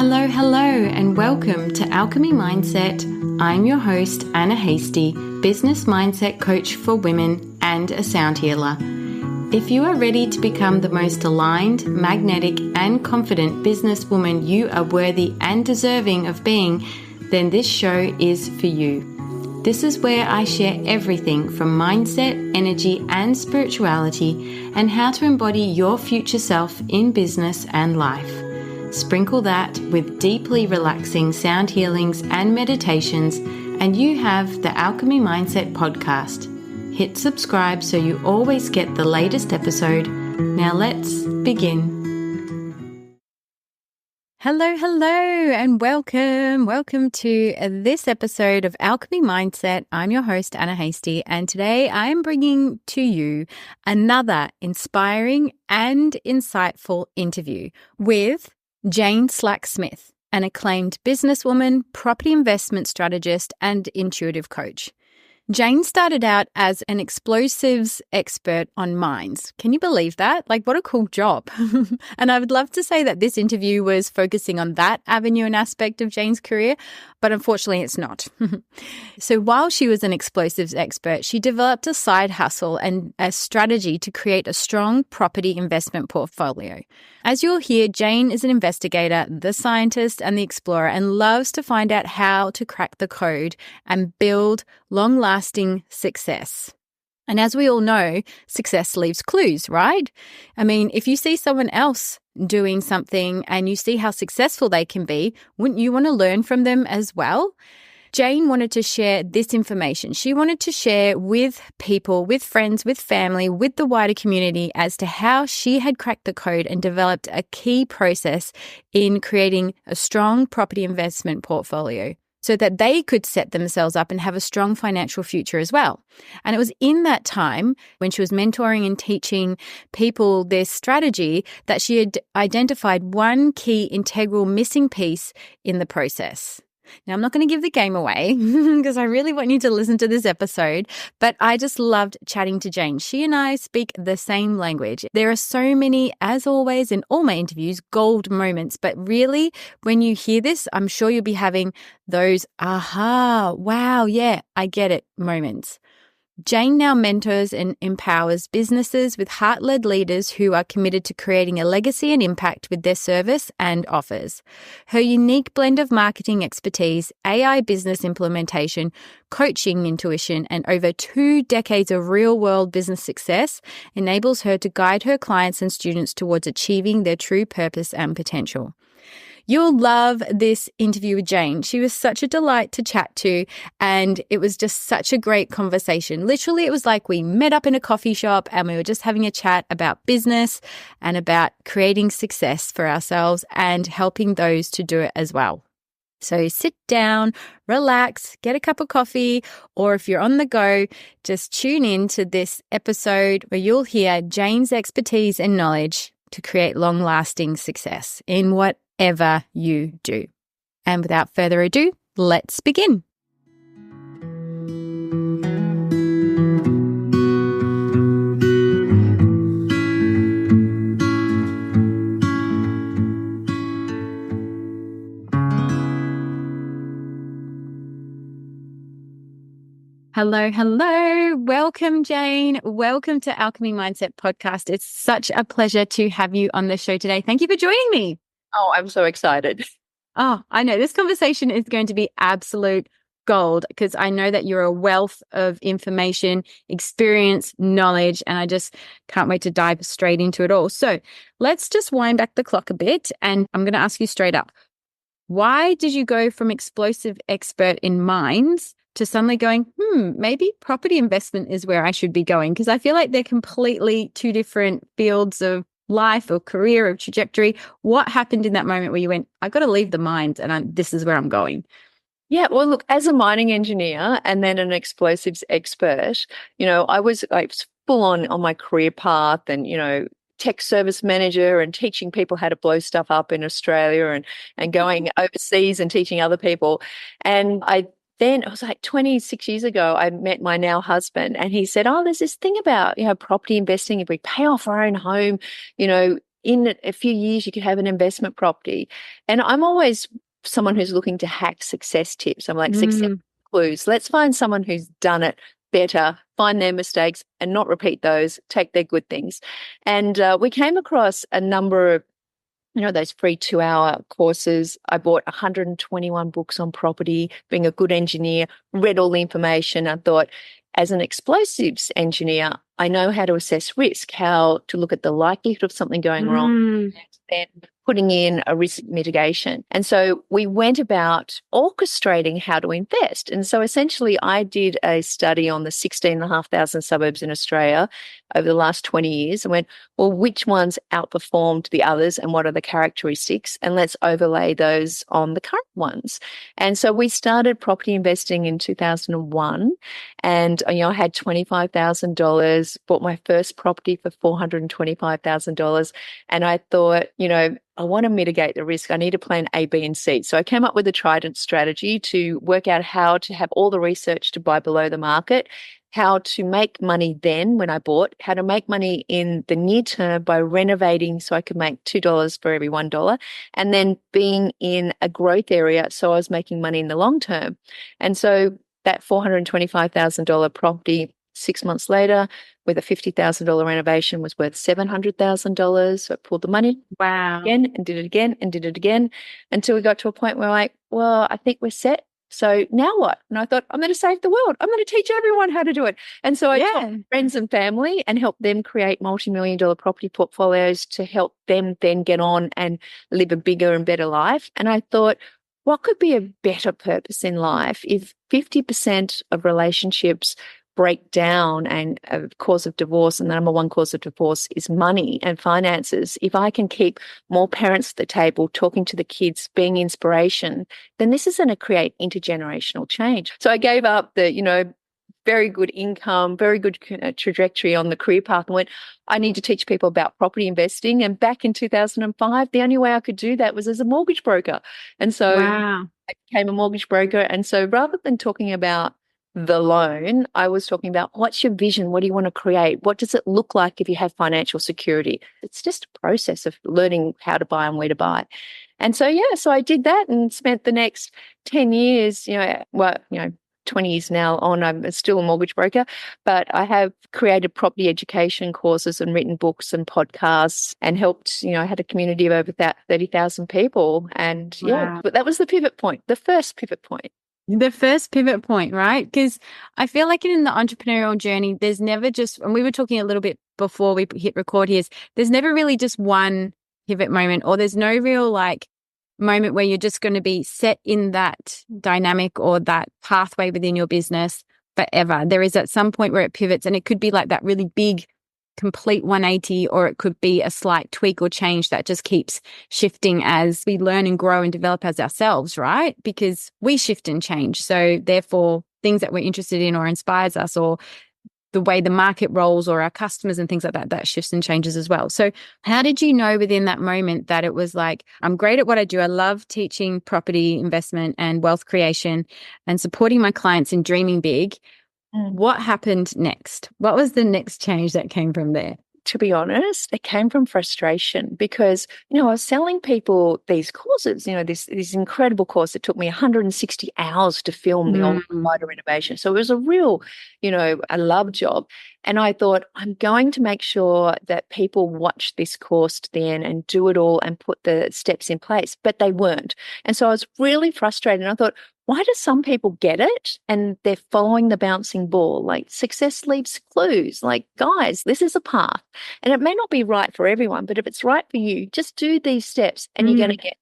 Hello, and welcome to Alchemy Mindset. I'm your host, Anna Hasty, business mindset coach for women and a sound healer. If you are ready to become the most aligned, magnetic, and confident businesswoman you are worthy and deserving of being, then this show is for you. This is where I share everything from mindset, energy, and spirituality, and how to embody your future self in business and life. Sprinkle that with deeply relaxing sound healings and meditations, and you have the Alchemy Mindset podcast. Hit subscribe so you always get the latest episode. Now let's begin. Hello, and welcome. Welcome to this episode of Alchemy Mindset. I'm your host, Anna Hasty, and today I am bringing to you another inspiring and insightful interview with Jane Slack-Smith, an acclaimed businesswoman, property investment strategist, and intuitive coach. Jane started out as an explosives expert on mines. Can you believe that? Like, what a cool job. And I would love to say that this interview was focusing on that avenue and aspect of Jane's career, but unfortunately it's not. So while she was an explosives expert, she developed a side hustle and a strategy to create a strong property investment portfolio. As you'll hear, Jane is an investigator, the scientist, and the explorer, and loves to find out how to crack the code and build long-lasting success. And as we all know, success leaves clues, right? I mean, if you see someone else doing something and you see how successful they can be, wouldn't you want to learn from them as well? Jane wanted to share this information. She wanted to share with people, with friends, with family, with the wider community as to how she had cracked the code and developed a key process in creating a strong property investment portfolio so that they could set themselves up and have a strong financial future as well. And it was in that time when she was mentoring and teaching people this strategy that she had identified one key integral missing piece in the process. Now, I'm not going to give the game away because I really want you to listen to this episode, but I just loved chatting to Jane. She and I speak the same language. There are so many, as always, in all my interviews, gold moments, but really, when you hear this, I'm sure you'll be having those aha, wow, yeah, I get it moments. Jane now mentors and empowers businesses with heart-led leaders who are committed to creating a legacy and impact with their service and offers. Her unique blend of marketing expertise, AI business implementation, coaching intuition, and over 2 decades of real-world business success enables her to guide her clients and students towards achieving their true purpose and potential. You'll love this interview with Jane. She was such a delight to chat to, and it was just such a great conversation. Literally, it was like we met up in a coffee shop and we were just having a chat about business and about creating success for ourselves and helping those to do it as well. So sit down, relax, get a cup of coffee, or if you're on the go, just tune in to this episode where you'll hear Jane's expertise and knowledge to create long-lasting success in whatever you do. And without further ado, let's begin. Hello. Welcome, Jane. Welcome to Alchemy Mindset podcast. It's such a pleasure to have you on the show today. Thank you for joining me. Oh, I'm so excited. Oh, I know this conversation is going to be absolute gold because I know that you're a wealth of information, experience, knowledge, and I just can't wait to dive straight into it all. So let's just wind back the clock a bit, and I'm going to ask you straight up. Why did you go from explosive expert in mines to suddenly going, maybe property investment is where I should be going? Because I feel like they're completely two different fields of life or career or trajectory. What happened in that moment where you went, I got to leave the mines and this is where I'm going? Yeah, well, look, as a mining engineer and then an explosives expert, I was full on my career path and, tech service manager and teaching people how to blow stuff up in Australia and going overseas and teaching other people. And it was like 26 years ago, I met my now husband and he said, there's this thing about, property investing. If we pay off our own home, in a few years, you could have an investment property. And I'm always someone who's looking to hack success tips. I'm like, success clues. Let's find someone who's done it better, find their mistakes and not repeat those, take their good things. And we came across a number of, those free 2-hour courses. I bought 121 books on property, being a good engineer, read all the information. I thought, as an explosives engineer, I know how to assess risk, how to look at the likelihood of something going wrong, and then putting in a risk mitigation. And so we went about orchestrating how to invest. And so essentially I did a study on the 16,500 suburbs in Australia over the last 20 years and went, well, which ones outperformed the others and what are the characteristics? And let's overlay those on the current ones. And so we started property investing in 2001 and, I had $25,000, bought my first property for $425,000. And I thought, I want to mitigate the risk. I need a plan A, B, and C. So I came up with a Trident strategy to work out how to have all the research to buy below the market, how to make money then when I bought, how to make money in the near term by renovating so I could make $2 for every $1, and then being in a growth area so I was making money in the long term. And so that $425,000 property 6 months later with a $50,000 renovation was worth $700,000. So I pulled the money again and did it again and did it again until we got to a point where like, well, I think we're set. So now what? And I thought, I'm going to save the world. I'm going to teach everyone how to do it. And so I taught friends and family and helped them create multi-million-dollar property portfolios to help them then get on and live a bigger and better life. And I thought, what could be a better purpose in life if 50% of relationships break down and a cause of divorce, and the number one cause of divorce is money and finances. If I can keep more parents at the table, talking to the kids, being inspiration, then this is going to create intergenerational change. So I gave up the, very good income, very good trajectory on the career path and went, I need to teach people about property investing. And back in 2005, the only way I could do that was as a mortgage broker. And so I became a mortgage broker. And so rather than talking about the loan, I was talking about what's your vision? What do you want to create? What does it look like if you have financial security? It's just a process of learning how to buy and where to buy. And so, so I did that and spent the next 10 years, 20 years now on, I'm still a mortgage broker, but I have created property education courses and written books and podcasts and helped, I had a community of over 30,000 people. And but that was the pivot point, the first pivot point. The first pivot point, right? Because I feel like in the entrepreneurial journey, there's never just, and we were talking a little bit before we hit record here, there's never really just one pivot moment, or there's no real like moment where you're just going to be set in that dynamic or that pathway within your business forever. There is at some point where it pivots, and it could be like that really big complete 180, or it could be a slight tweak or change that just keeps shifting as we learn and grow and develop as ourselves, right? Because we shift and change. So therefore, things that we're interested in or inspires us, or the way the market rolls or our customers and things like that, that shifts and changes as well. So how did you know within that moment that it was like, I'm great at what I do. I love teaching property investment and wealth creation and supporting my clients in dreaming big. What happened next? What was the next change that came from there? To be honest, it came from frustration because, I was selling people these courses, this incredible course that took me 160 hours to film the old provider renovation. So it was a real, a love job. And I thought, I'm going to make sure that people watch this course to the end and do it all and put the steps in place, but they weren't. And so I was really frustrated. And I thought, why do some people get it and they're following the bouncing ball? Like success leaves clues. Like, guys, this is a path. And it may not be right for everyone, but if it's right for you, just do these steps and you're going to get.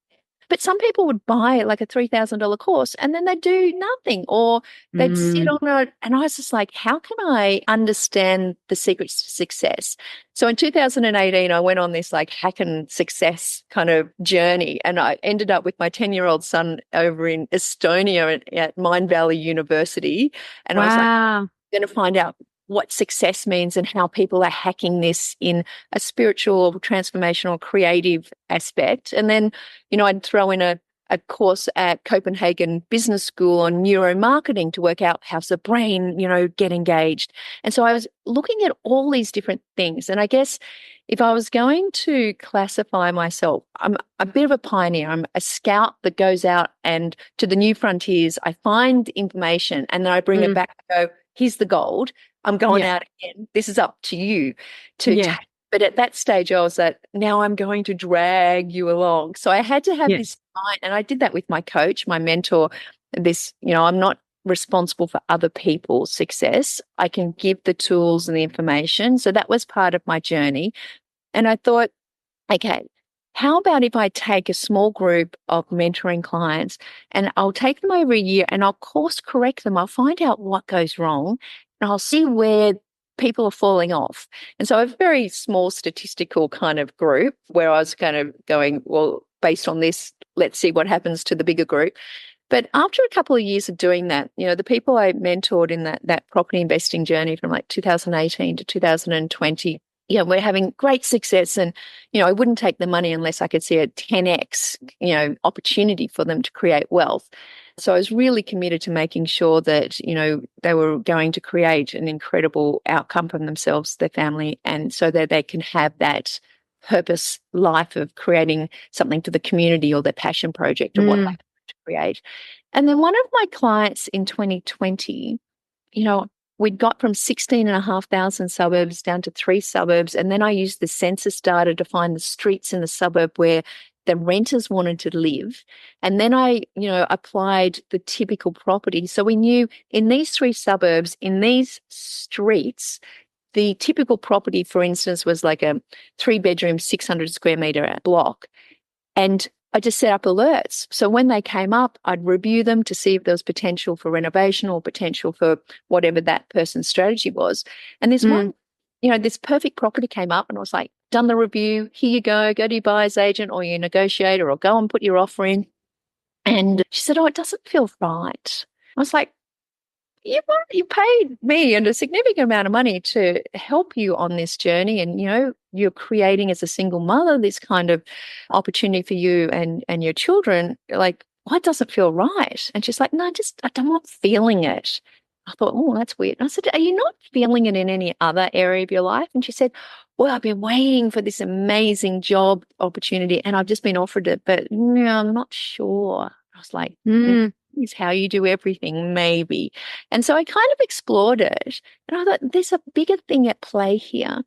But some people would buy like a $3,000 course and then they'd do nothing, or they'd sit on it. And I was just like, how can I understand the secrets to success? So in 2018, I went on this like hack and success kind of journey, and I ended up with my 10-year-old son over in Estonia at Mind Valley University. And I was like, I'm going to find out what success means and how people are hacking this in a spiritual, transformational, creative aspect. And then, I'd throw in a a course at Copenhagen Business School on neuromarketing to work out how's the brain, get engaged. And so I was looking at all these different things. And I guess if I was going to classify myself, I'm a bit of a pioneer. I'm a scout that goes out and to the new frontiers. I find information and then I bring it back and go, here's the gold. I'm going out again. This is up to you to take. But at that stage, I was like, now I'm going to drag you along. So I had to have this mind, and I did that with my coach, my mentor. I'm not responsible for other people's success. I can give the tools and the information. So that was part of my journey. And I thought, okay, how about if I take a small group of mentoring clients and I'll take them over a year and I'll course correct them. I'll find out what goes wrong and I'll see where people are falling off. And so a very small statistical kind of group where I was kind of going, well, based on this, let's see what happens to the bigger group. But after a couple of years of doing that, the people I mentored in that property investing journey from like 2018 to 2020, we're having great success. And, I wouldn't take the money unless I could see a 10x, opportunity for them to create wealth. So I was really committed to making sure that, they were going to create an incredible outcome for themselves, their family, and so that they can have that purpose life of creating something for the community or their passion project or what they want to create. And then one of my clients in 2020, we'd got from 16,500 suburbs down to 3 suburbs. And then I used the census data to find the streets in the suburb where the renters wanted to live. And then I, applied the typical property. So we knew in these 3 suburbs, in these streets, the typical property, for instance, was like a 3-bedroom, 600 square meter block. And I just set up alerts. So when they came up, I'd review them to see if there was potential for renovation or potential for whatever that person's strategy was. And this one, this perfect property came up and I was like, done the review, here you go to your buyer's agent or your negotiator or go and put your offer in. And she said, oh, it doesn't feel right. I was like, you paid me and a significant amount of money to help you on this journey. And, you're creating as a single mother this kind of opportunity for you and your children. Like, why doesn't it feel right? And she's like, no, I'm not feeling it. I thought, oh, that's weird. And I said, are you not feeling it in any other area of your life? And she said, well, I've been waiting for this amazing job opportunity and I've just been offered it, but no, I'm not sure. I was like, is how you do everything, maybe. And so I kind of explored it. And I thought, there's a bigger thing at play here.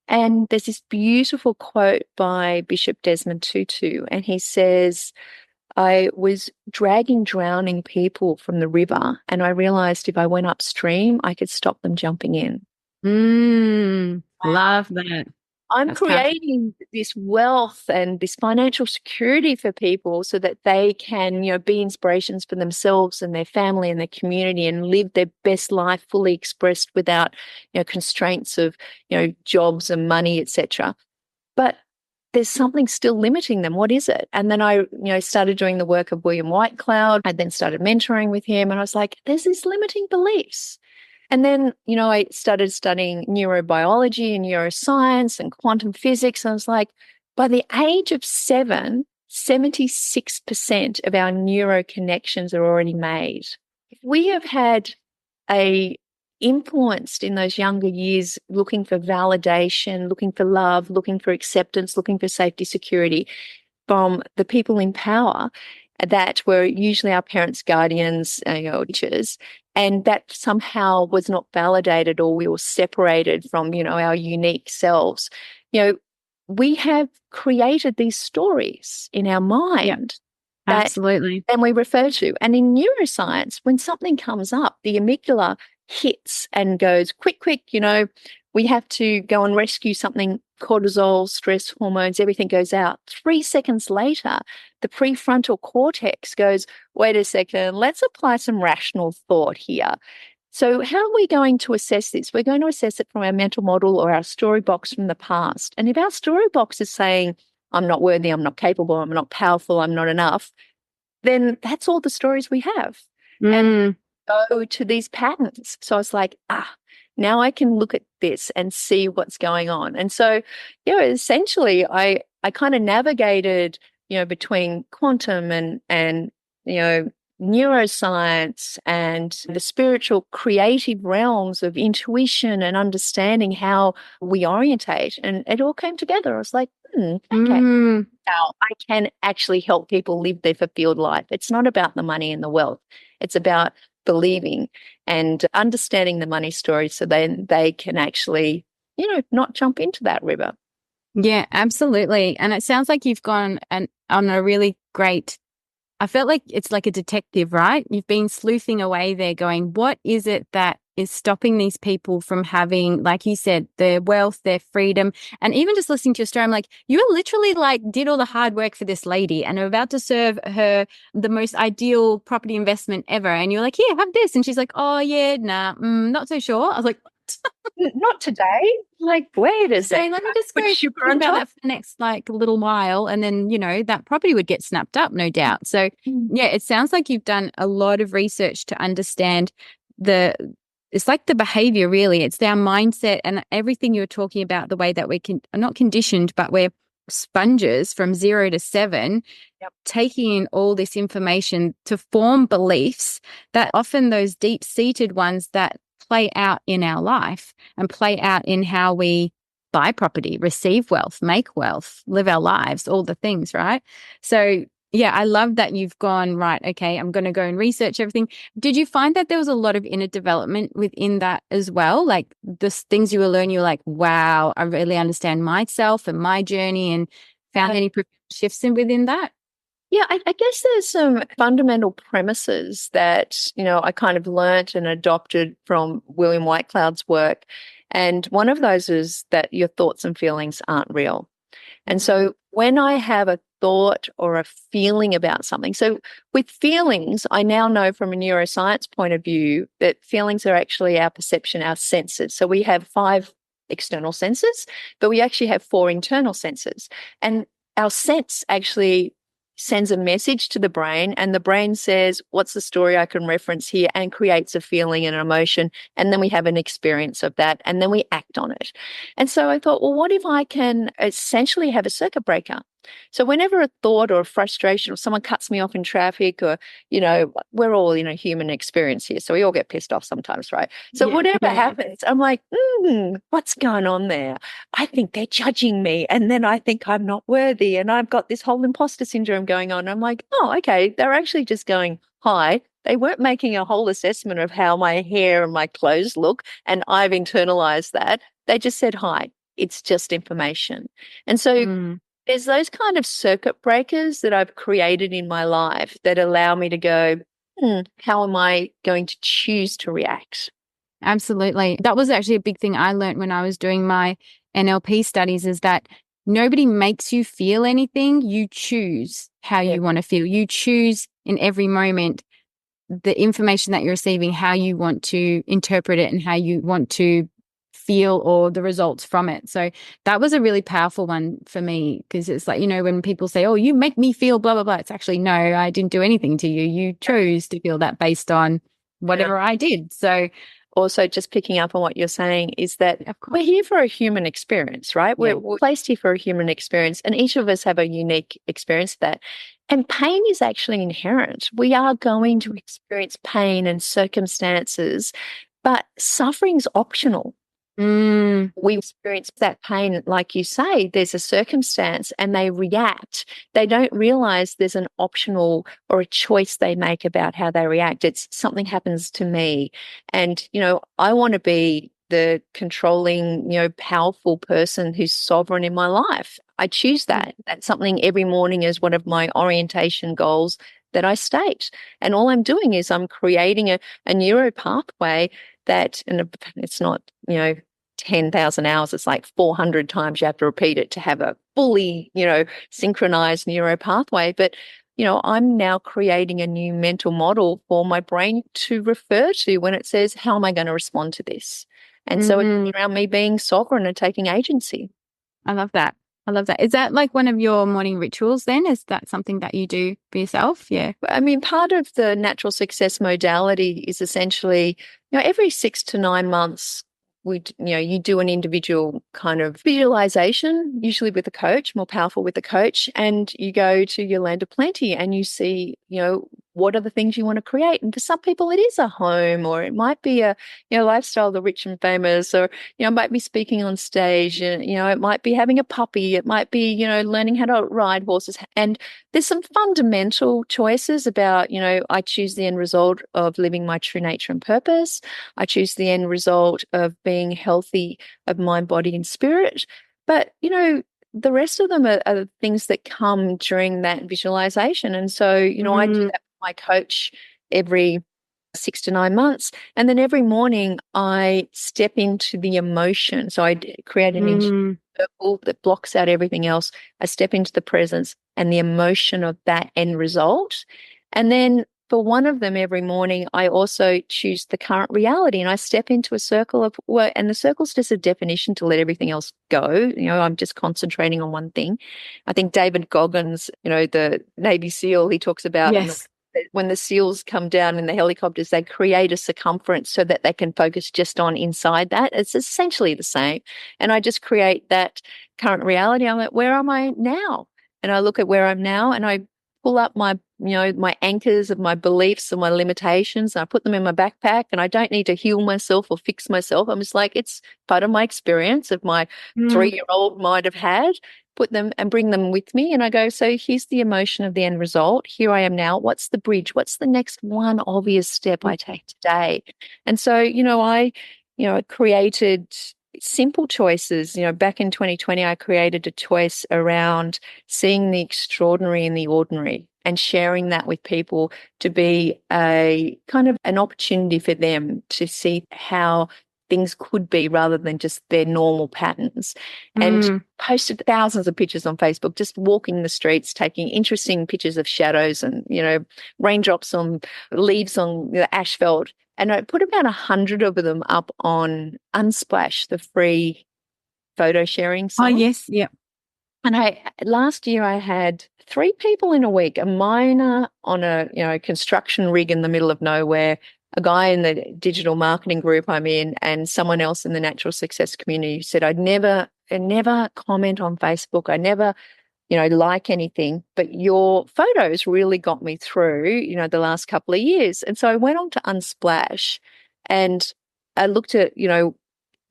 And there's this beautiful quote by Bishop Desmond Tutu. And he says, I was dragging drowning people from the river. And I realized if I went upstream, I could stop them jumping in. Love that. That's creating this wealth and this financial security for people so that they can, be inspirations for themselves and their family and their community and live their best life fully expressed without, constraints of, jobs and money, etc. But there's something still limiting them. What is it? And then I, started doing the work of William Whitecloud. I then started mentoring with him and I was like, there's these limiting beliefs. And then, I started studying neurobiology and neuroscience and quantum physics. I was like, by the age of 7, 76% of our neuroconnections are already made. If we have had influenced in those younger years, looking for validation, looking for love, looking for acceptance, looking for safety, security from the people in power that were usually our parents, guardians, teachers, and that somehow was not validated or we were separated from, our unique selves. We have created these stories in our mind. Absolutely. And we refer to. And in neuroscience, when something comes up, the amygdala hits and goes, quick, we have to go and rescue something, cortisol, stress hormones, everything goes out. 3 seconds later, the prefrontal cortex goes, wait a second, let's apply some rational thought here. So how are we going to assess this? We're going to assess it from our mental model or our story box from the past. And if our story box is saying, I'm not worthy, I'm not capable, I'm not powerful, I'm not enough, then that's all the stories we have. And go to these patterns. So I was like, now I can look at this and see what's going on. And so, essentially I kind of navigated, between quantum and neuroscience and the spiritual creative realms of intuition and understanding how we orientate. And it all came together. I was like, okay. Now I can actually help people live their fulfilled life. It's not about the money and the wealth. It's about believing and understanding the money story so then they can actually, not jump into that river. Yeah, absolutely. And it sounds like you've gone on a really great, I felt like it's like a detective, right? You've been sleuthing away there going, what is it that is stopping these people from having, like you said, their wealth, their freedom? And even just listening to your story, I'm like, you were literally like did all the hard work for this lady and are about to serve her the most ideal property investment ever. And you're like, here, have this. And she's like, oh yeah, nah, not so sure. I was like, not today. Like, wait a second. Let me just go think about that for the next like little while. And then, that property would get snapped up, no doubt. So yeah, it sounds like you've done a lot of research to understand it's like the behavior, really. It's our mindset and everything you're talking about, the way that we are not conditioned, but we're sponges from 0 to 7, taking in all this information to form beliefs that often those deep-seated ones that play out in our life and play out in how we buy property, receive wealth, make wealth, live our lives, all the things, right? So yeah, I love that you've gone, right, okay, I'm going to go and research everything. Did you find that there was a lot of inner development within that as well? Like the things you were learning, you're like, wow, I really understand myself and my journey, and found any shifts within that? Yeah, I guess there's some fundamental premises that, I kind of learnt and adopted from William Whitecloud's work. And one of those is that your thoughts and feelings aren't real. And so when I have a thought or a feeling about something, so with feelings, I now know from a neuroscience point of view that feelings are actually our perception, our senses. So we have 5 external senses, but we actually have 4 internal senses. And our sense actually sends a message to the brain, and the brain says, what's the story I can reference here, and creates a feeling and an emotion. And then we have an experience of that, and then we act on it. And so I thought, well, what if I can essentially have a circuit breaker? So whenever a thought or a frustration or someone cuts me off in traffic, or, we're all in a human experience here. So we all get pissed off sometimes, right? So whatever happens, I'm like, what's going on there? I think they're judging me. And then I think I'm not worthy. And I've got this whole imposter syndrome going on. I'm like, oh, okay. They're actually just going, hi. They weren't making a whole assessment of how my hair and my clothes look. And I've internalized that. They just said, hi. It's just information. And so there's those kind of circuit breakers that I've created in my life that allow me to go, how am I going to choose to react? Absolutely. That was actually a big thing I learned when I was doing my NLP studies, is that nobody makes you feel anything. You choose how you want to feel. You choose in every moment the information that you're receiving, how you want to interpret it and how you want to feel, or the results from it. So that was a really powerful one for me, because it's like, when people say, oh, you make me feel blah, blah, blah, it's actually, no, I didn't do anything to you. You chose to feel that based on whatever I did. So also, just picking up on what you're saying is that we're here for a human experience, right? We're placed here for a human experience, and each of us have a unique experience of that. And pain is actually inherent. We are going to experience pain and circumstances, but suffering's optional. We experience that pain, like you say, there's a circumstance and they react. They don't realize there's an optional or a choice they make about how they react. It's something happens to me. And, I want to be the controlling, powerful person who's sovereign in my life. I choose that. That's something every morning is one of my orientation goals that I state. And all I'm doing is I'm creating a neuro pathway that, and it's not, 10,000 hours, it's like 400 times you have to repeat it to have a fully, synchronized neuro pathway. But, I'm now creating a new mental model for my brain to refer to when it says, how am I going to respond to this? And so it's around me being sovereign and taking agency. I love that. I love that. Is that like one of your morning rituals then? Is that something that you do for yourself? Yeah. I mean, part of the natural success modality is essentially, every 6 to 9 months, you do an individual kind of visualization, usually with a coach, more powerful with a coach, and you go to your land of plenty and you see, what are the things you want to create? And for some people, it is a home, or it might be a, lifestyle of the rich and famous, or, it might be speaking on stage, and, it might be having a puppy. It might be, learning how to ride horses. And there's some fundamental choices about, I choose the end result of living my true nature and purpose. I choose the end result of being healthy of mind, body, and spirit. But, the rest of them are things that come during that visualization. And so, I do that with my coach every 6 to 9 months. And then every morning I step into the emotion. So I create an circle that blocks out everything else. I step into the presence and the emotion of that end result. And then for one of them every morning, I also choose the current reality, and I step into a circle of work, and the circle's just a definition to let everything else go. I'm just concentrating on one thing. I think David Goggins, the Navy SEAL, he talks about when the SEALs come down in the helicopters, they create a circumference so that they can focus just on inside that. It's essentially the same. And I just create that current reality. I'm like, where am I now? And I look at where I'm now, and I pull up my anchors of my beliefs and my limitations, and I put them in my backpack, and I don't need to heal myself or fix myself. I'm just like, it's part of my experience of my 3-year-old might have had, put them and bring them with me. And I go, so here's the emotion of the end result. Here I am now. What's the bridge? What's the next one obvious step I take today? And so, I created simple choices. Back in 2020, I created a choice around seeing the extraordinary in the ordinary and sharing that with people to be a kind of an opportunity for them to see how things could be rather than just their normal patterns. And posted thousands of pictures on Facebook, just walking the streets, taking interesting pictures of shadows and, raindrops on leaves on the asphalt. And I put about 100 of them up on Unsplash, the free photo sharing site. Oh, yes. Yep. And last year I had 3 people in a week, a miner on a construction rig in the middle of nowhere, a guy in the digital marketing group I'm in, and someone else in the natural success community who said, I'd never comment on Facebook. I never, like anything, but your photos really got me through, the last couple of years. And so I went on to Unsplash and I looked at,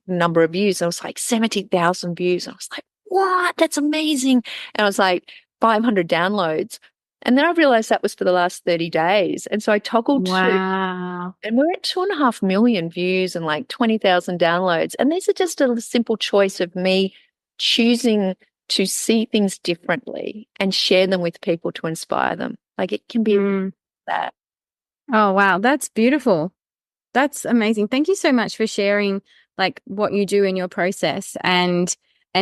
number of views. I was like 70,000 views. I was like, what? That's amazing. And I was like 500 downloads. And then I realized that was for the last 30 days. And so I toggled Wow. and we're at 2.5 million views and like 20,000 downloads. And these are just a simple choice of me choosing to see things differently and share them with people to inspire them. Like it can be that. Oh, wow. That's beautiful. That's amazing. Thank you so much for sharing like what you do in your process and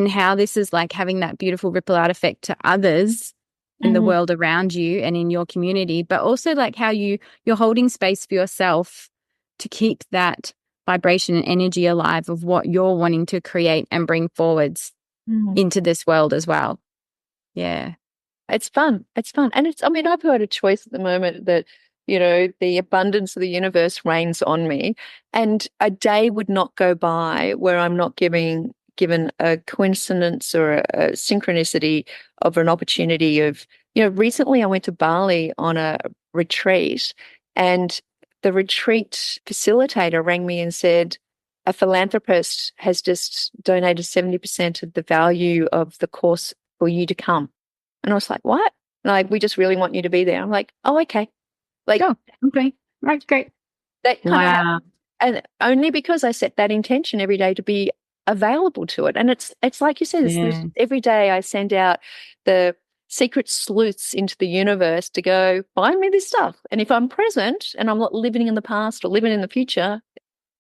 how this is like having that beautiful ripple out effect to others in the world around you and in your community, but also like how you're holding space for yourself to keep that vibration and energy alive of what you're wanting to create and bring forwards into this world as well. Yeah. It's fun. It's fun. And I've heard a choice at the moment that, the abundance of the universe rains on me, and a day would not go by where I'm not given a coincidence or a synchronicity of an opportunity of, recently I went to Bali on a retreat, and the retreat facilitator rang me and said, a philanthropist has just donated 70% of the value of the course for you to come. And I was like, what? Like, we just really want you to be there. I'm like, oh, okay. Like, oh, okay. Right, great. That kind of happened. And only because I set that intention every day to be available to it. And it's like you said, every day I send out the secret sleuths into the universe to go, find me this stuff. And if I'm present and I'm not living in the past or living in the future,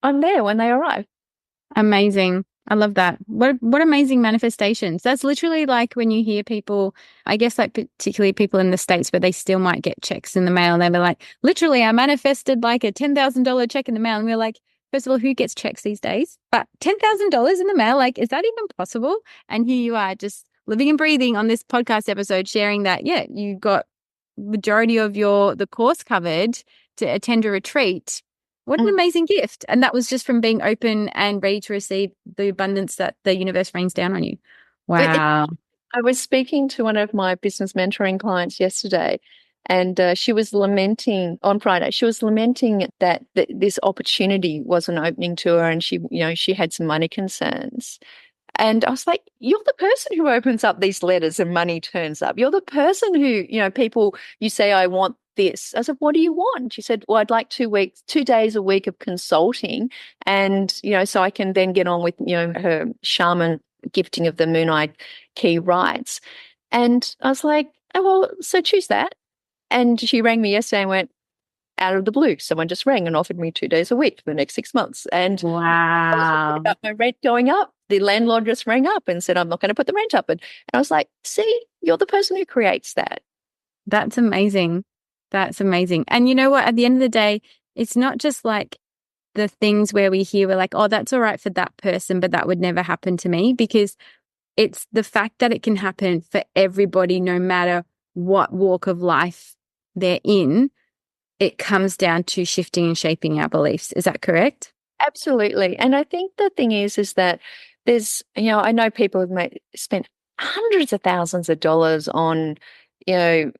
I'm there when they arrive. Amazing. I love that. What amazing manifestations. That's literally like when you hear people, I guess like particularly people in the States where they still might get checks in the mail and they'll be like, literally, I manifested like a $10,000 check in the mail. And we're like, first of all, who gets checks these days? But $10,000 in the mail, like, is that even possible? And here you are just living and breathing on this podcast episode, sharing that, yeah, you got majority of the course covered to attend a retreat What an amazing gift. And that was just from being open and ready to receive the abundance that the universe rains down on you. Wow. I was speaking to one of my business mentoring clients yesterday, and she was lamenting on Friday. She was lamenting that this opportunity wasn't opening to her, and she had some money concerns. And I was like, you're the person who opens up these letters and money turns up. You're the person who, people, you say, I want this. I said, what do you want? She said, well, I'd like 2 days a week of consulting. And, so I can then get on with, her shaman gifting of the Moon-Eye key rights. And I was like, oh, well, so choose that. And she rang me yesterday and went, out of the blue, someone just rang and offered me 2 days a week for the next 6 months. And wow. I was worried about my rent going up. The landlord just rang up and said, I'm not going to put the rent up. And I was like, see, you're the person who creates that. That's amazing. That's amazing. And you know what? At the end of the day, it's not just like the things where we hear, we're like, oh, that's all right for that person, but that would never happen to me, because it's the fact that it can happen for everybody, no matter what walk of life they're in. It comes down to shifting and shaping our beliefs. Is that correct? Absolutely. And I think the thing is that there's, I know people have spent hundreds of thousands of dollars on,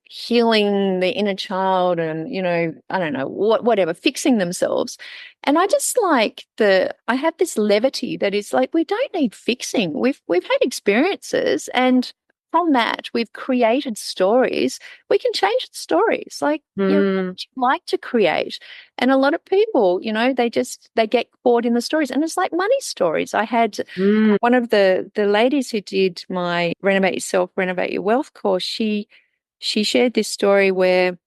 healing the inner child and, I don't know, whatever, fixing themselves. And I just I have this levity that is like, we don't need fixing. We've had experiences, and from that, we've created stories. We can change the stories. Like, what would you like to create? And a lot of people, they get caught in the stories. And it's like money stories. I had one of the ladies who did my Renovate Yourself, Renovate Your Wealth course. She shared this story where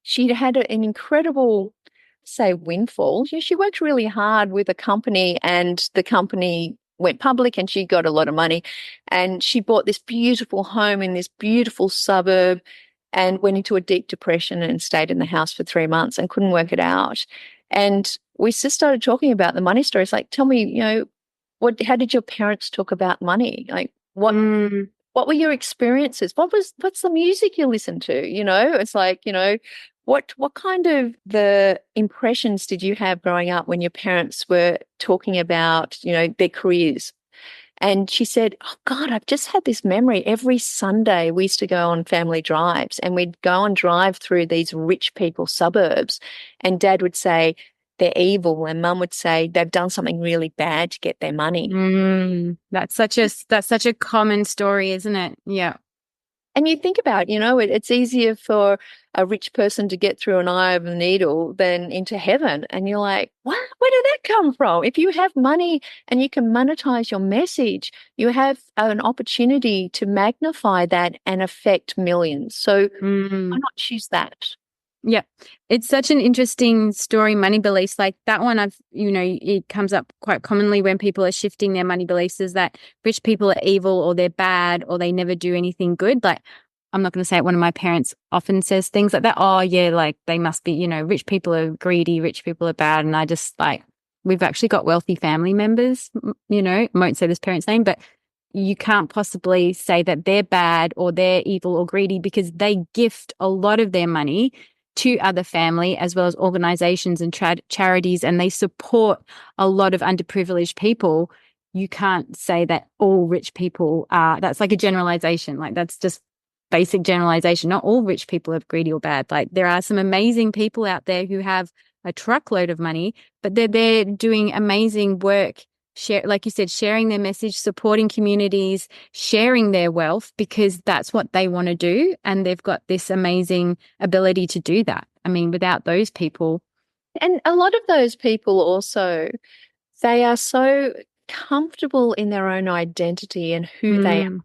she'd had an incredible, say, windfall. She worked really hard with a company, and the company went public and she got a lot of money, and she bought this beautiful home in this beautiful suburb and went into a deep depression and stayed in the house for 3 months and couldn't work it out. And we just started talking about the money stories. Like, tell me, how did your parents talk about money? Like, what were your experiences? What's the music you listened to? It's like, what kind of the impressions did you have growing up when your parents were talking about, their careers? And she said, oh God, I've just had this memory. Every Sunday we used to go on family drives, and we'd go and drive through these rich people suburbs, and Dad would say they're evil, and Mum would say they've done something really bad to get their money. That's such a common story, isn't it? Yeah. And you think about, it's easier for a rich person to get through an eye of a needle than into heaven. And you're like, what? Where did that come from? If you have money and you can monetize your message, you have an opportunity to magnify that and affect millions. So why not choose that? Yeah. It's such an interesting story, money beliefs. Like that one, it comes up quite commonly when people are shifting their money beliefs, is that rich people are evil, or they're bad, or they never do anything good. Like, I'm not going to say it. One of my parents often says things like that. Oh yeah, like they must be, rich people are greedy, rich people are bad. And I just we've actually got wealthy family members, I won't say this parent's name, but you can't possibly say that they're bad or they're evil or greedy, because they gift a lot of their money to other family as well as organizations and charities, and they support a lot of underprivileged people. You can't say that all rich people are, that's like a generalization. Like that's just basic generalization. Not all rich people are greedy or bad. Like there are some amazing people out there who have a truckload of money, but they're there doing amazing work, like you said, sharing their message, supporting communities, sharing their wealth, because that's what they want to do. And they've got this amazing ability to do that. I mean, without those people. And a lot of those people also, they are so comfortable in their own identity and who they are,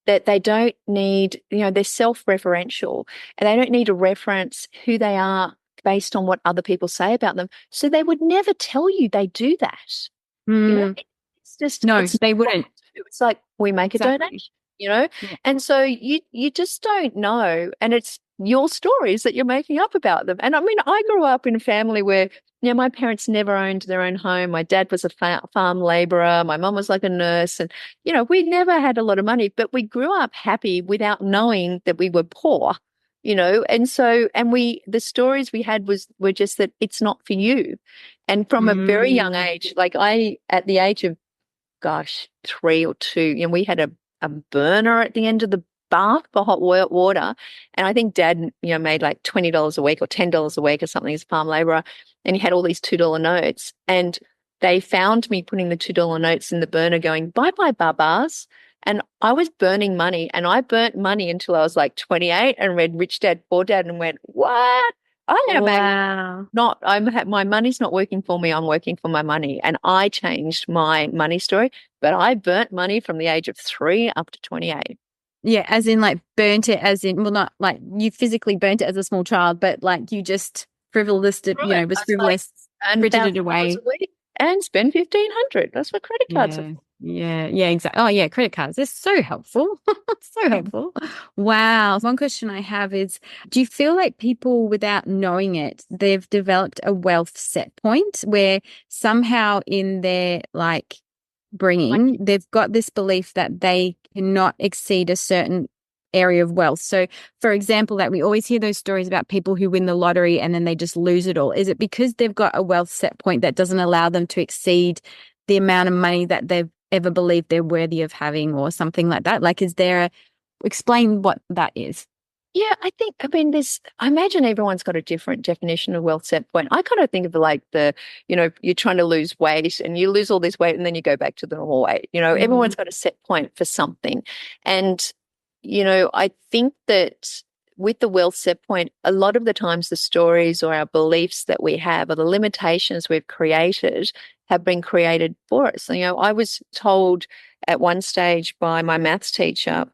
that they don't need, they're self-referential, and they don't need to reference who they are based on what other people say about them. So they would never tell you they do that. It's just, no, they wouldn't. It's like, we make a donation, Yeah. And so you just don't know. And it's your stories that you're making up about them. And I mean, I grew up in a family where, my parents never owned their own home. My dad was a farm laborer. My mum was like a nurse. And, we never had a lot of money, but we grew up happy without knowing that we were poor, And so, the stories we had were just that it's not for you. And from a very young age, like at the age of, 3 or 2, we had a burner at the end of the bath for hot water. And I think Dad, made like $20 a week or $10 a week or something as a farm labourer. And he had all these $2 notes. And they found me putting the $2 notes in the burner going, bye bye, babas. And I was burning money. And I burnt money until I was like 28 and read Rich Dad, Poor Dad and went, what? I am my money's not working for me. I'm working for my money. And I changed my money story, but I burnt money from the age of 3 up to 28. Yeah, as in like burnt it as in, well, not like you physically burnt it as a small child, but like you just was frivolous, and frittered it away. And spend $1,500. That's what credit cards are for. Yeah, exactly. Oh, yeah, credit cards. They're so helpful. So helpful. Wow. One question I have is, do you feel like people, without knowing it, they've developed a wealth set point where somehow in their bringing, they've got this belief that they cannot exceed a certain area of wealth? So, for example, we always hear those stories about people who win the lottery and then they just lose it all. Is it because they've got a wealth set point that doesn't allow them to exceed the amount of money that they've ever believed they're worthy of having, or something like that? Like, explain what that is. Yeah, I imagine everyone's got a different definition of wealth set point. I kind of think of it like you're trying to lose weight and you lose all this weight and then you go back to the normal weight. Everyone's got a set point for something. And I think that with the wealth set point, a lot of the times the stories or our beliefs that we have or the limitations we've created have been created for us. I was told at one stage by my maths teacher,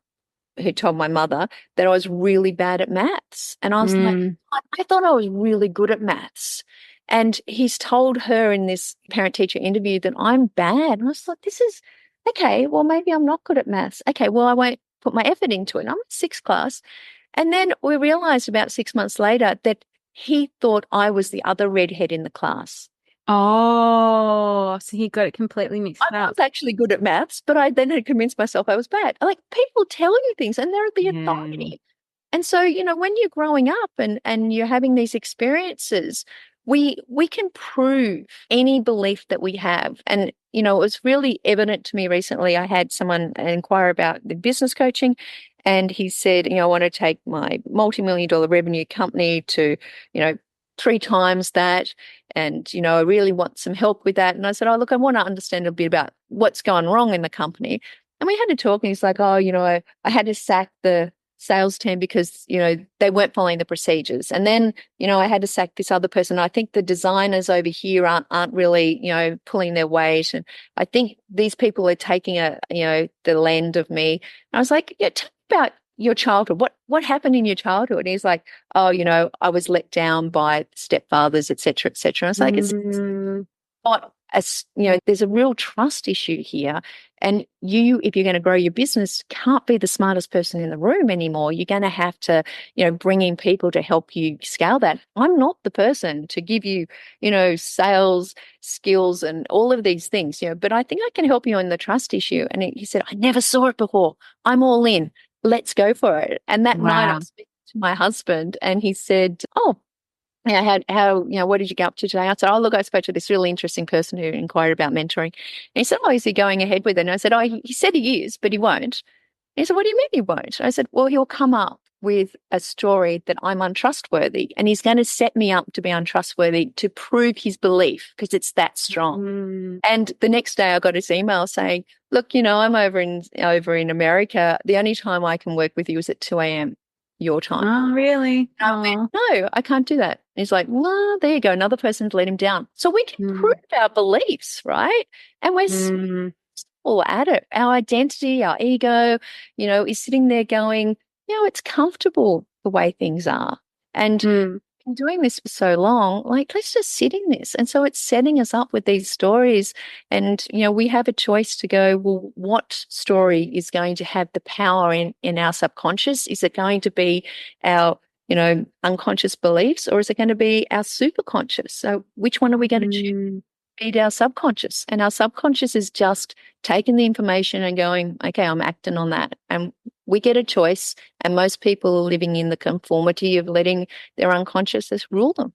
who told my mother, that I was really bad at maths. And I was like, I thought I was really good at maths. And he's told her in this parent-teacher interview that I'm bad. And I was like, this is, okay, well, maybe I'm not good at maths. Okay, well, I won't put my effort into it. I'm in 6th class. And then we realized about 6 months later that he thought I was the other redhead in the class. Oh, so he got it completely mixed up. I was actually good at maths, but I then had convinced myself I was bad. Like, people tell you things and they're the authority. And so, when you're growing up and you're having these experiences, we can prove any belief that we have. And, it was really evident to me recently. I had someone inquire about the business coaching, and he said, I want to take my multi-million-dollar revenue company to, 3 times that. And, I really want some help with that. And I said, look, I want to understand a bit about what's gone wrong in the company. And we had to talk, and he's like, I had to sack the sales team because, they weren't following the procedures. And then, I had to sack this other person. I think the designers over here aren't really, pulling their weight. And I think these people are taking the lend of me. And I was like, yeah, tell me about your childhood. What happened in your childhood? And he's like, I was let down by stepfathers, et cetera, et cetera. I was like, it's not there's a real trust issue here. And if you're going to grow your business, can't be the smartest person in the room anymore. You're going to have to, bring in people to help you scale that. I'm not the person to give you, sales skills and all of these things, but I think I can help you on the trust issue. And he said, I never saw it before. I'm all in. Let's go for it. And that night I was speaking to my husband, and he said, how what did you get up to today? I said, look, I spoke to this really interesting person who inquired about mentoring. And he said, is he going ahead with it? And I said, he said he is, but he won't. And he said, what do you mean he won't? I said, well, he'll come up with a story that I'm untrustworthy, and he's going to set me up to be untrustworthy to prove his belief, because it's that strong. And the next day I got his email saying, look, I'm over in America. The only time I can work with you is at 2 a.m. your time. Oh, really? I went, no, I can't do that. And he's like, well, there you go. Another person's let him down. So we can prove our beliefs, right? And we're all at it. Our identity, our ego, is sitting there going, it's comfortable the way things are. And been doing this for so long, let's just sit in this. And so it's setting us up with these stories. And, we have a choice to go, well, what story is going to have the power in our subconscious? Is it going to be our, unconscious beliefs, or is it going to be our superconscious? So which one are we going to choose? Feed our subconscious. And our subconscious is just taking the information and going, okay, I'm acting on that. And we get a choice. And most people are living in the conformity of letting their unconscious rule them.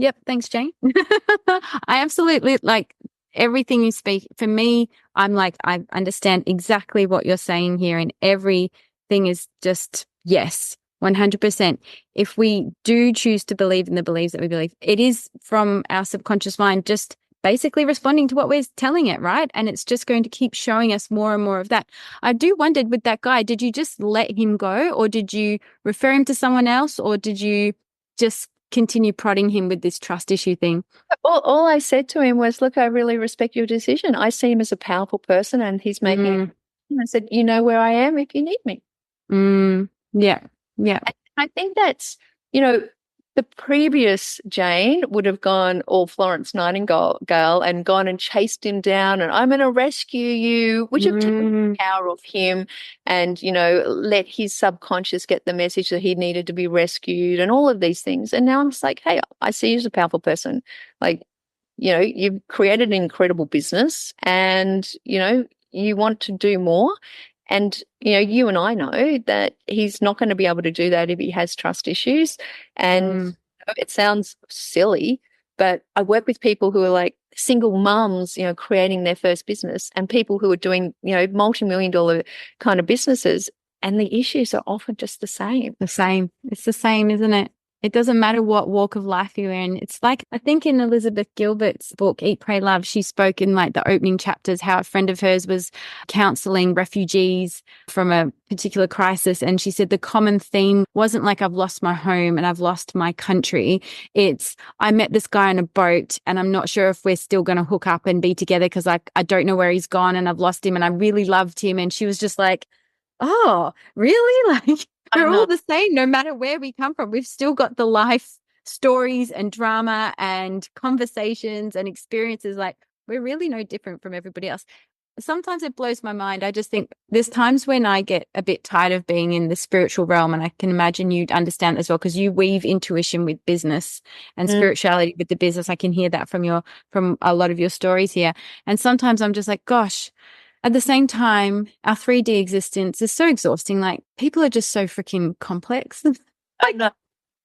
Yep. Thanks, Jane. I absolutely like everything you speak. For me, I'm like, I understand exactly what you're saying here, and everything is just yes, 100%. If we do choose to believe in the beliefs that we believe, it is from our subconscious mind just basically responding to what we're telling it, right? And it's just going to keep showing us more and more of that. I do wondered with that guy, did you just let him go, or did you refer him to someone else, or did you just continue prodding him with this trust issue thing? All I said to him was, look, I really respect your decision. I see him as a powerful person and he's making it. Mm, I said, you know where I am if you need me. yeah, yeah. I think that's, you know, the previous Jane would have gone all Florence Nightingale and gone and chased him down and I'm going to rescue you, which have taken the power of him and, let his subconscious get the message that he needed to be rescued and all of these things. And now I'm just like, hey, I see you as a powerful person. Like, you've created an incredible business and, you want to do more. And, you and I know that he's not going to be able to do that if he has trust issues. And it sounds silly, but I work with people who are like single mums, creating their first business and people who are doing, multi-million-dollar kind of businesses. And the issues are often just the same. The same. It's the same, isn't it? It doesn't matter what walk of life you're in. It's like, I think in Elizabeth Gilbert's book, Eat, Pray, Love, she spoke in like the opening chapters how a friend of hers was counseling refugees from a particular crisis. And she said the common theme wasn't like, I've lost my home and I've lost my country. It's, I met this guy on a boat and I'm not sure if we're still going to hook up and be together because I don't know where he's gone and I've lost him and I really loved him. And she was just like, oh, really? Like, we're all the same, no matter where we come from. We've still got the life stories and drama and conversations and experiences. Like, we're really no different from everybody else. Sometimes it blows my mind. I just think there's times when I get a bit tired of being in the spiritual realm, and I can imagine you'd understand as well because you weave intuition with business and spirituality with the business. I can hear that from a lot of your stories here. And sometimes I'm just like, gosh, at the same time, our 3D existence is so exhausting. Like, people are just so freaking complex. I know.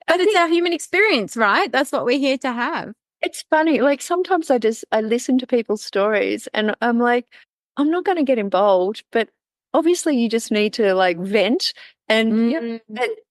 But it's our human experience, right? That's what we're here to have. It's funny. Like sometimes I listen to people's stories and I'm like, I'm not going to get involved, but obviously you just need to like vent and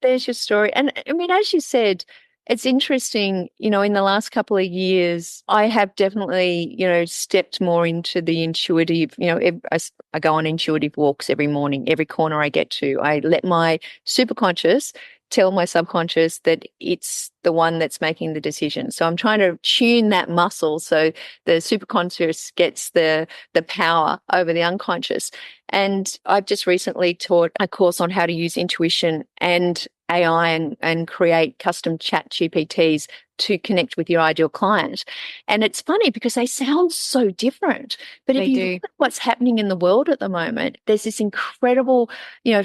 there's your story. And I mean, as you said, it's interesting, in the last couple of years, I have definitely, stepped more into the intuitive, I go on intuitive walks every morning, every corner I get to. I let my superconscious tell my subconscious that it's the one that's making the decision. So I'm trying to tune that muscle so the superconscious gets the power over the unconscious. And I've just recently taught a course on how to use intuition and AI and create custom chat GPTs to connect with your ideal client. And it's funny because they sound so different. But if you look at what's happening in the world at the moment, there's this incredible,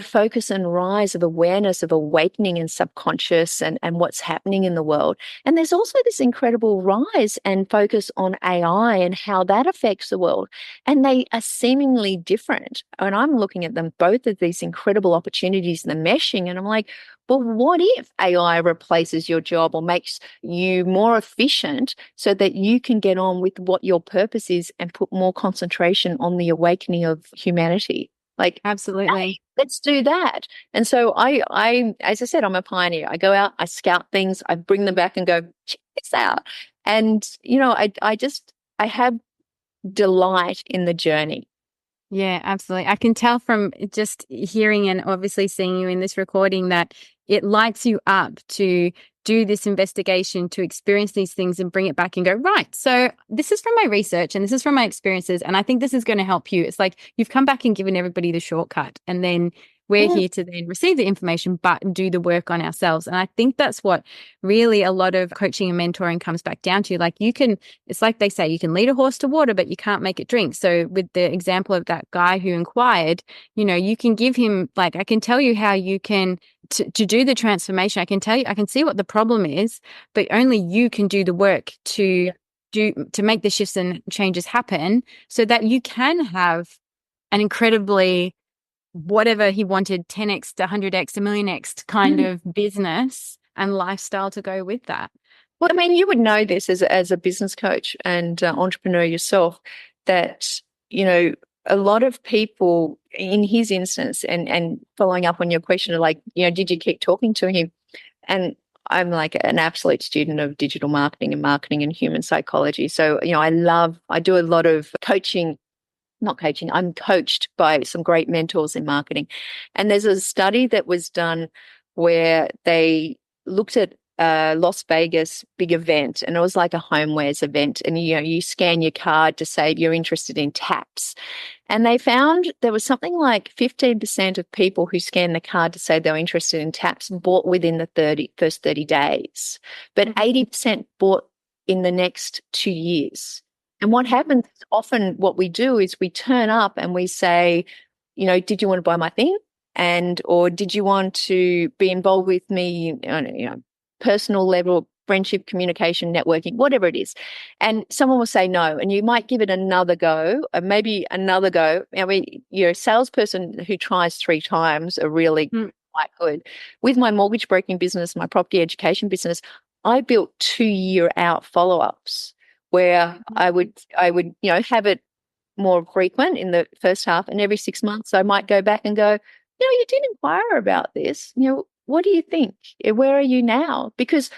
focus and rise of awareness of awakening in subconscious and what's happening in the world. And there's also this incredible rise and focus on AI and how that affects the world. And they are seemingly different. And I'm looking at them, both of these incredible opportunities and the meshing. And I'm like, well, what if AI replaces your job or makes you more efficient so that you can get on with what your purpose is and put more concentration on the awakening of humanity? Like, absolutely. Hey, let's do that. And so I, as I said, I'm a pioneer. I go out, I scout things, I bring them back and go, check this out. And, I have delight in the journey. Yeah, absolutely. I can tell from just hearing and obviously seeing you in this recording that it lights you up to do this investigation, to experience these things and bring it back and go, right, so this is from my research and this is from my experiences. And I think this is going to help you. It's like you've come back and given everybody the shortcut. And then we're here to then receive the information, but do the work on ourselves. And I think that's what really a lot of coaching and mentoring comes back down to. Like it's like they say, you can lead a horse to water, but you can't make it drink. So with the example of that guy who inquired, you can give him, like, I can tell you how you can, to do the transformation. I can tell you, I can see what the problem is, but only you can do the work to make the shifts and changes happen so that you can have an incredibly whatever he wanted, 10x to 100x to 1,000,000x kind of business and lifestyle to go with that. Well, I mean, you would know this as a business coach and entrepreneur yourself that, you know, a lot of people in his instance and following up on your question of like, you know, did you keep talking to him? And I'm like an absolute student of digital marketing and human psychology. So, you know, I do a lot of coaching, not coaching, I'm coached by some great mentors in marketing. And there's a study that was done where they looked at a Las Vegas big event, and it was like a homewares event. And, you know, you scan your card to say you're interested in taps. And they found there was something like 15% of people who scanned the card to say they were interested in taps bought within the first 30 days, but 80% bought in the next 2 years. And what happens often, what we do is we turn up and we say, you know, did you want to buy my thing? Or did you want to be involved with me, you know, personal level, friendship, communication, networking, whatever it is. And someone will say no, and you might give it another go, maybe another go. I mean, you're a salesperson who tries 3 times are really quite good. With my mortgage broking business, my property education business, I built 2-year out follow-ups where I would, you know, have it more frequent in the first half, and every 6 months I might go back and go, you know, you did inquire about this. You know, what do you think? Where are you now? Because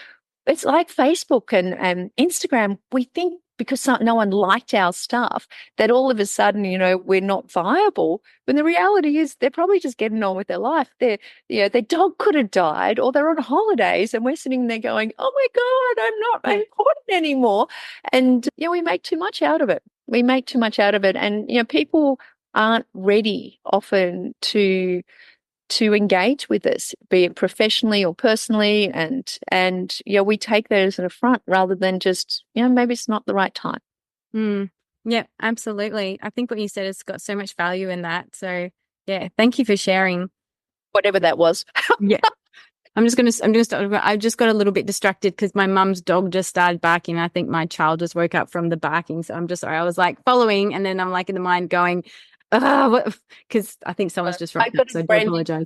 it's like Facebook and Instagram. We think because no one liked our stuff that all of a sudden, you know, we're not viable. When the reality is they're probably just getting on with their life. You know, their dog could have died, or they're on holidays, and we're sitting there going, oh my God, I'm not important anymore. And, you know, we make too much out of it. We make too much out of it. And, you know, people aren't ready often to engage with us, be it professionally or personally, and you know, we take that as an affront rather than just, you know, maybe it's not the right time. Yeah, absolutely. I think what you said has got so much value in that. So yeah, thank you for sharing. Whatever that was. Yeah. I just got a little bit distracted because my mum's dog just started barking. I think my child just woke up from the barking. So I'm just sorry. I was like following, and then I'm like in the mind going, because I think someone's just right. So I do apologize.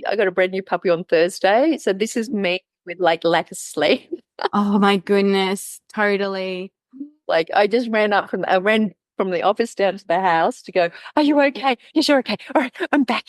I got a brand new puppy on Thursday. So this is me with like lack of sleep. Oh my goodness. Totally. Like I ran from the office down to the house to go, are you okay? Yes, you're okay. All right, I'm back.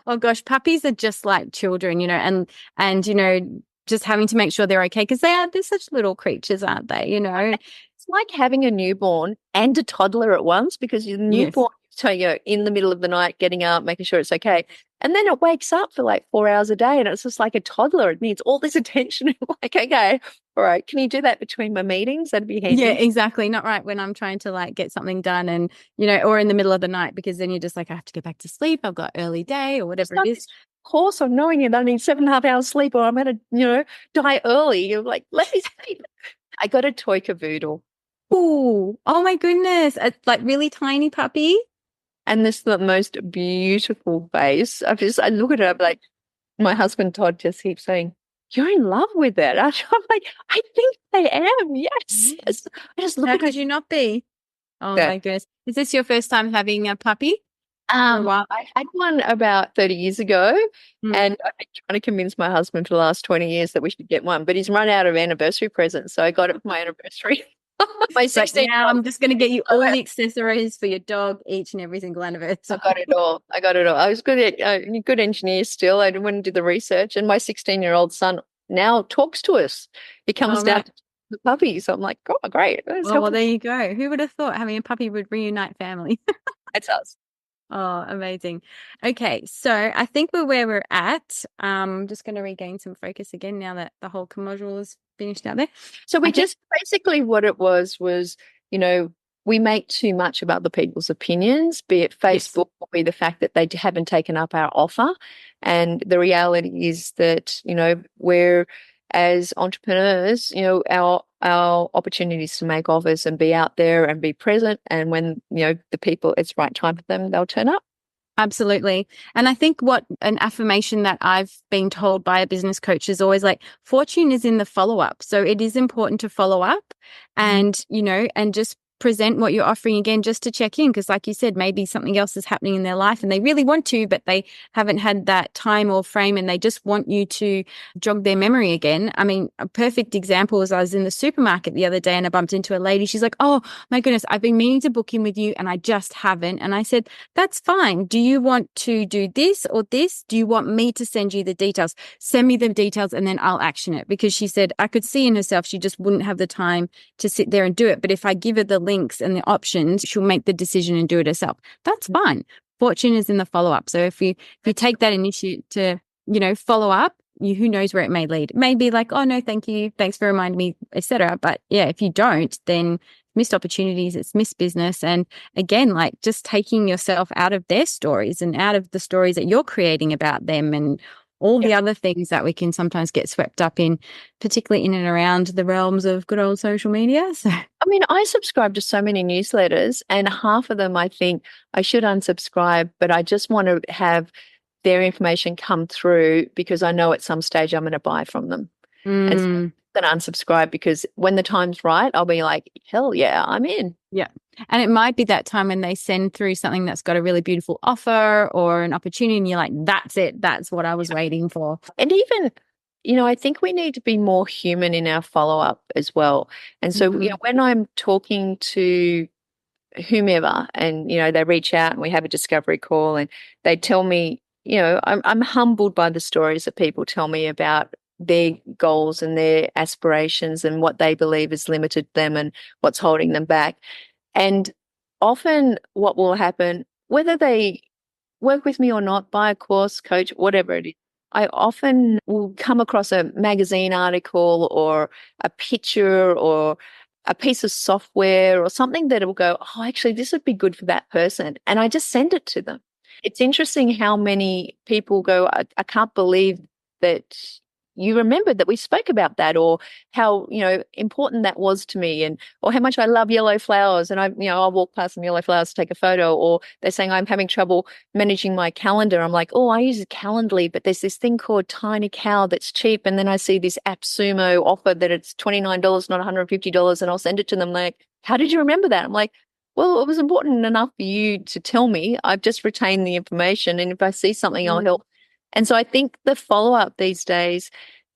Oh gosh, puppies are just like children, you know, and you know, just having to make sure they're okay because they're such little creatures, aren't they? You know, it's like having a newborn and a toddler at once, because your newborn, so you're in the middle of the night getting up, making sure it's okay, and then it wakes up for like 4 hours a day, and it's just like a toddler. It needs all this attention. Like, okay, all right, can you do that between my meetings? That'd be handy. Yeah, exactly. Not right when I'm trying to like get something done, and you know, or in the middle of the night, because then you're just like, I have to go back to sleep. I've got early day or whatever it is. Of course, I'm knowing that I need 7.5 hours sleep, or I'm going to, you know, die early. You're like, let me sleep. I got a toy cavoodle. Ooh, oh my goodness. It's like really tiny puppy. And this is the most beautiful face. I look at her, I'm like, my husband Todd just keeps saying, you're in love with it. I'm like, I think I am. Yes. I just look How at could you not be? Oh my goodness. Is this your first time having a puppy? I had one about 30 years ago, and I've been trying to convince my husband for the last 20 years that we should get one, but he's run out of anniversary presents, so I got it for my anniversary. My 16 now I'm just going to get you all the accessories for your dog each and every single anniversary. I got it all. I was good at good engineer still. I went and did the research, and my 16-year-old son now talks to us. He comes down to the puppy, so I'm like, oh, great. Well, there you go. Who would have thought having a puppy would reunite family? It's us. Oh, amazing. Okay, so I think we're where we're at. I'm just going to regain some focus again now that the whole module is finished out there. So we just basically what it was, you know, we make too much of other people's opinions, be it Facebook or be the fact that they haven't taken up our offer. And the reality is that, you know, we're as entrepreneurs, you know, our opportunities to make offers and be out there and be present. And when, you know, the people, it's right time for them, they'll turn up. Absolutely. And I think what an affirmation that I've been told by a business coach is always like, fortune is in the follow-up. So it is important to follow up and, you know, and just present what you're offering again, just to check in. Because like you said, maybe something else is happening in their life and they really want to, but they haven't had that time or frame and they just want you to jog their memory again. I mean, a perfect example is I was in the supermarket the other day and I bumped into a lady. She's like, oh my goodness, I've been meaning to book in with you and I just haven't. And I said, that's fine. Do you want to do this or this? Do you want me to send you the details? Send me the details and then I'll action it. Because she said I could see in herself she just wouldn't have the time to sit there and do it. But if I give her the links and the options, she'll make the decision and do it herself. That's fine. Fortune is in the follow-up. So if you take that initiative to, follow up, who knows where it may lead. It may be like, oh no, thank you, thanks for reminding me, etc. But yeah, if you don't, then missed opportunities, it's missed business. And again, like just taking yourself out of their stories and out of the stories that you're creating about them and all the other things that we can sometimes get swept up in, particularly in and around the realms of good old social media. So, I mean, I subscribe to so many newsletters and half of them I think I should unsubscribe, but I just want to have their information come through because I know at some stage I'm going to buy from them. And so I'm going to unsubscribe because when the time's right, I'll be like, hell yeah, I'm in. Yeah. And it might be that time when they send through something that's got a really beautiful offer or an opportunity and you're like, that's it. That's what I was waiting for. And even, I think we need to be more human in our follow-up as well. And so, when I'm talking to whomever and, they reach out and we have a discovery call and they tell me, I'm humbled by the stories that people tell me about their goals and their aspirations and what they believe has limited them and what's holding them back. And often what will happen, whether they work with me or not, buy a course, coach, whatever it is, I often will come across a magazine article or a picture or a piece of software or something that will go, oh, actually, this would be good for that person. And I just send it to them. It's interesting how many people go, I can't believe that you remembered that we spoke about that, or how, important that was to me, and or how much I love yellow flowers. And I'll walk past some yellow flowers to take a photo, or they're saying I'm having trouble managing my calendar. I'm like, oh, I use Calendly, but there's this thing called Tiny Cow that's cheap. And then I see this AppSumo offer that it's $29, not $150. And I'll send it to them like, how did you remember that? I'm like, well, it was important enough for you to tell me. I've just retained the information. And if I see something, I'll help. And so I think the follow-up these days,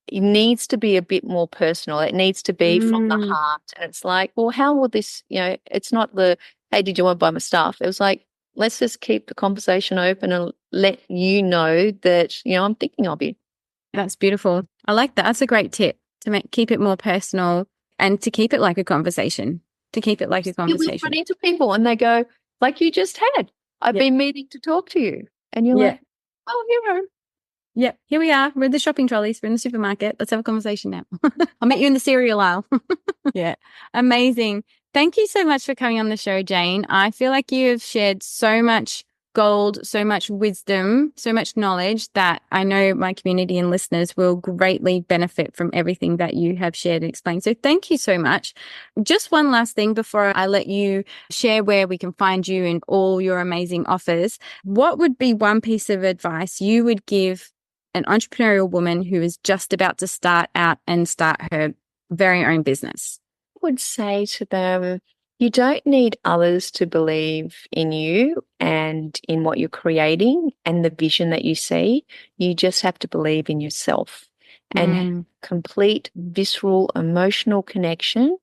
it needs to be a bit more personal. It needs to be from the heart. And it's like, well, how will this, it's not the, hey, did you want to buy my stuff? It was like, let's just keep the conversation open and let you know that, I'm thinking of you. That's beautiful. I like that. That's a great tip to keep it more personal and to keep it like a conversation. You will run into people and they go, like you just had, I've been meaning to talk to you. And you're like, oh, hero. Yep, here we are. We're in the shopping trolleys. We're in the supermarket. Let's have a conversation now. I'll meet you in the cereal aisle. Yeah, amazing. Thank you so much for coming on the show, Jane. I feel like you have shared so much gold, so much wisdom, so much knowledge that I know my community and listeners will greatly benefit from everything that you have shared and explained. So thank you so much. Just one last thing before I let you share where we can find you and all your amazing offers. What would be one piece of advice you would give an entrepreneurial woman who is just about to start out and start her very own business? I would say to them, you don't need others to believe in you and in what you're creating and the vision that you see. You just have to believe in yourself and have complete visceral emotional connection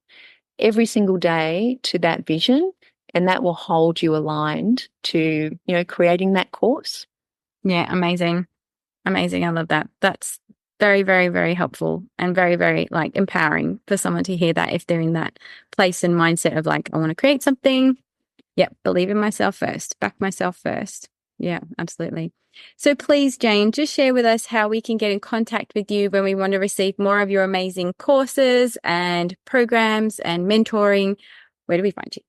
every single day to that vision. And that will hold you aligned to, creating that course. Yeah, amazing. Amazing. I love that. That's very, very, very helpful and very, very empowering for someone to hear that if they're in that place and mindset of I want to create something. Yep. Believe in myself first, back myself first. Yeah, absolutely. So please, Jane, just share with us how we can get in contact with you when we want to receive more of your amazing courses and programs and mentoring. Where do we find you?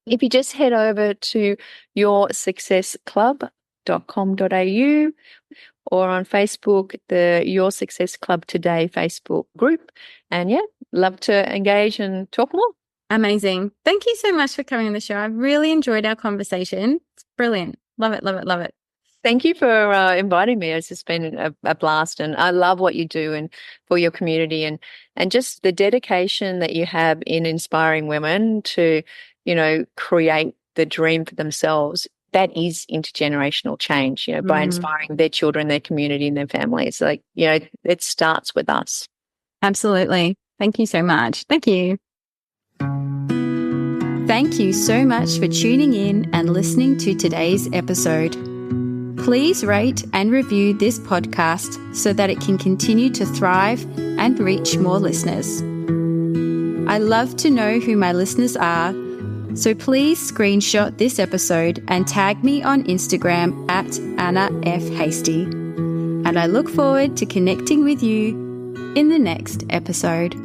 If you just head over to yoursuccessclub.com.au or on Facebook, the Your Success Club Today Facebook group. And love to engage and talk more. Amazing. Thank you so much for coming on the show. I've really enjoyed our conversation. It's brilliant. Love it, love it, love it. Thank you for inviting me. It's just been a blast, and I love what you do and for your community and just the dedication that you have in inspiring women to create the dream for themselves, that is intergenerational change, by inspiring their children, their community, and their families. Like, it starts with us. Absolutely. Thank you so much. Thank you. Thank you so much for tuning in and listening to today's episode. Please rate and review this podcast so that it can continue to thrive and reach more listeners. I love to know who my listeners are, so please screenshot this episode and tag me on Instagram at Anna F. Hasty. And I look forward to connecting with you in the next episode.